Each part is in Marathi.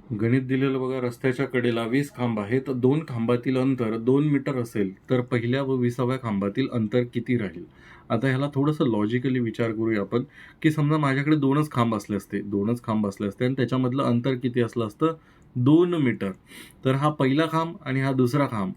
गणित दिलेलं बघा, रस्त्याच्या कडेला 20 खांब आहेत. 2 खांबातील अंतर 2 मीटर असेल तर पहिल्या व 20व्या खांबातील अंतर किती राहील? आता ह्याला थोडंसं लॉजिकली विचार करूया आपण, की समजा माझ्याकडे 2च खांब असले असते, 2च खांब असले असते आणि त्याच्यामधलं अंतर किती असलं असतं? 2 मीटर. तर हा पहिला खांब आणि हा दुसरा खांब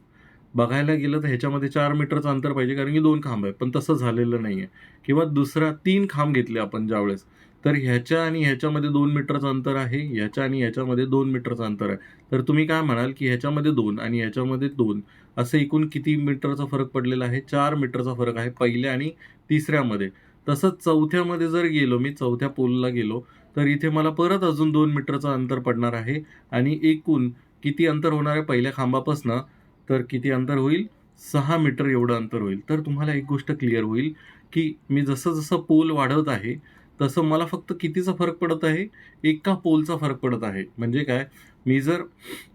बघायला गेलं तर ह्याच्यामध्ये 4 मीटरचं अंतर पाहिजे, कारण की 2 खांब आहेत. पण तसं झालेलं नाहीये. किंवा दुसरा 3 खांब घेतले आपण ज्यावेळेस, तर ह्याच्या आणि ह्याच्यामध्ये 2 मीटरचं अंतर आहे, ह्याच्या आणि ह्याच्यामध्ये 2 मीटरचं अंतर आहे. तर तुम्ही काय म्हणाल, की ह्याच्यामध्ये 2 आणि ह्याच्यामध्ये 2 असं एकूण किती मीटरचा फरक पडलेला आहे? 4 मीटरचा फरक आहे पहिल्या आणि तिसऱ्यामध्ये. तसंच चौथ्यामध्ये जर गेलो मी, चौथ्या पोलला गेलो, तर इथे मला परत अजून 2 मीटरचं अंतर पडणार आहे आणि एकूण किती अंतर होणार आहे पहिल्या खांबापासनं? तर किती अंतर होईल? 6 मीटर एवढं अंतर होईल. तर तुम्हाला एक गोष्ट क्लिअर होईल, की मी जसं-जसं पोल वाढवत आहे, तसं मला फक्त कितीचा फरक पडत आहे? एका पोलचा फरक पडत आहे. म्हणजे काय? मी जर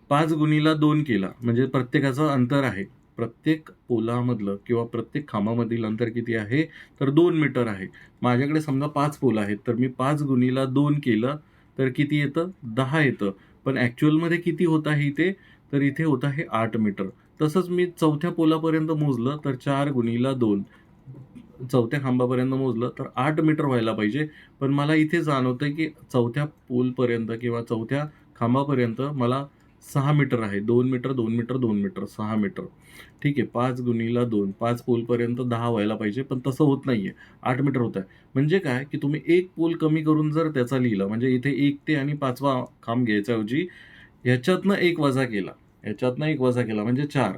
5 गुणीला 2 केला, म्हणजे प्रत्येकाचं अंतर आहे. प्रत्येक पोलामधलं किंवा प्रत्येक खांबामधील अंतर किती आहे? तर 2 मीटर आहे. माझ्याकडे समजा 5 पोल आहेत, तर मी 5 गुणीला 2 केलं, तर किती येतं? 10 येतं. पण ॲक्चुअलमध्ये किती होत आहे इथे? तर इथे होत आहे 8 मीटर. तसंच मी चौथ्या पोलापर्यंत मोजलं, तर 4 गुणीला 2 चौथ्या खांबापर्यंत मोजलं तर 8 मीटर व्हायला पाहिजे. पण मला इथे जाणवतंय की चौथ्या पोलपर्यंत किंवा चौथ्या खांबापर्यंत मला 6 मीटर आहे. 2 मीटर, 2 मीटर, 2 मीटर, 6 मीटर. ठीक आहे. 5 गुणीला 2, 5 पोलपर्यंत 10 व्हायला पाहिजे, पण तसं होत नाहीये. 8 मीटर होत आहे. म्हणजे काय, की तुम्ही 1 पोल कमी करून जर त्याचा लिहिलं, म्हणजे इथे 1 ते आणि 5वा खांब घ्यायच्याऐवजी ह्याच्यातनं 1 वजा केला. ह्याच्यातनं 1 वजा केला म्हणजे 4.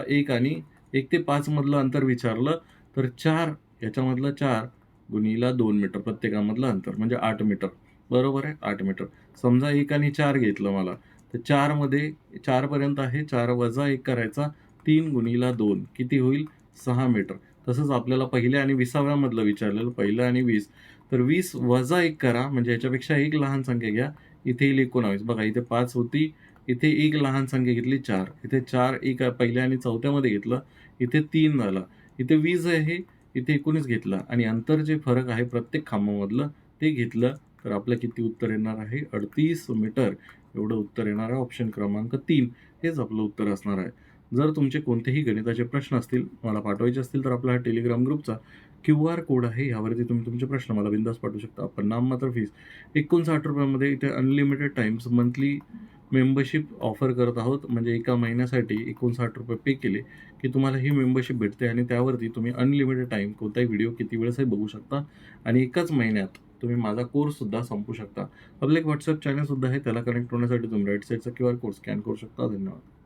1 आणि 1 ते 5 मधलं अंतर विचारलं, तर 4 याच्यामधलं 4 गुणीला 2 मीटर प्रत्येकामधलं अंतर म्हणजे 8 मीटर. बरोबर आहे? 8 मीटर. समजा 1 आणि 4 घेतलं मला, तर 4 मध्ये 4 पर्यंत आहे. 4 वजा 1 करायचा. 3 गुणीला 2 किती होईल? 6 मीटर. तसंच आपल्याला पहिल्या आणि 20व्या मधलं विचारलेलं. पहिलं आणि 20. तर 20 वजा 1 करा, म्हणजे याच्यापेक्षा एक लहान संख्या घ्या. इथे येईल 19. बघा इथे 5 होती. इथे एक लहान संख्या घेतली 4. इथे 4 एक पहिल्या आणि चौथ्यामध्ये घेतलं. इथे 3 झाला. इथे 20 आहे. इथे 19 घेतला आणि अंतर जे फरक आहे प्रत्येक खांबामधलं ते घेतलं, तर आपलं किती उत्तर येणार आहे? 38 मीटर एवढं उत्तर येणार आहे. ऑप्शन क्रमांक 3 हेच आपलं उत्तर असणार आहे. जर तुमचे कोणतेही गणिताचे प्रश्न असतील, मला पाठवायचे असतील, तर आपला हा टेलिग्राम ग्रुपचा QR कोड आहे. यावरती तुम्ही तुमचे प्रश्न मला बिनधास्त पाठवू शकता. पण नाममात्र फीस ₹59 मध्ये इथे unlimited Times monthly membership offer करत आहोत. म्हणजे एका महिन्यासाठी ₹59 पे केले, की तुम्हाला ही मेंबरशिप भेटते आणि त्यावरती तुम्ही अनलिमिटेड टाईम कोणताही व्हिडिओ किती वेळेसही बघू शकता आणि एकाच महिन्यात तुम्ही माझा कोर्ससुद्धा संपवू शकता. आपलं एक WhatsApp चॅनलसुद्धा आहे. त्याला कनेक्ट होण्यासाठी तुम्ही राईट साईडचा QR कोड स्कॅन करू शकता. धन्यवाद.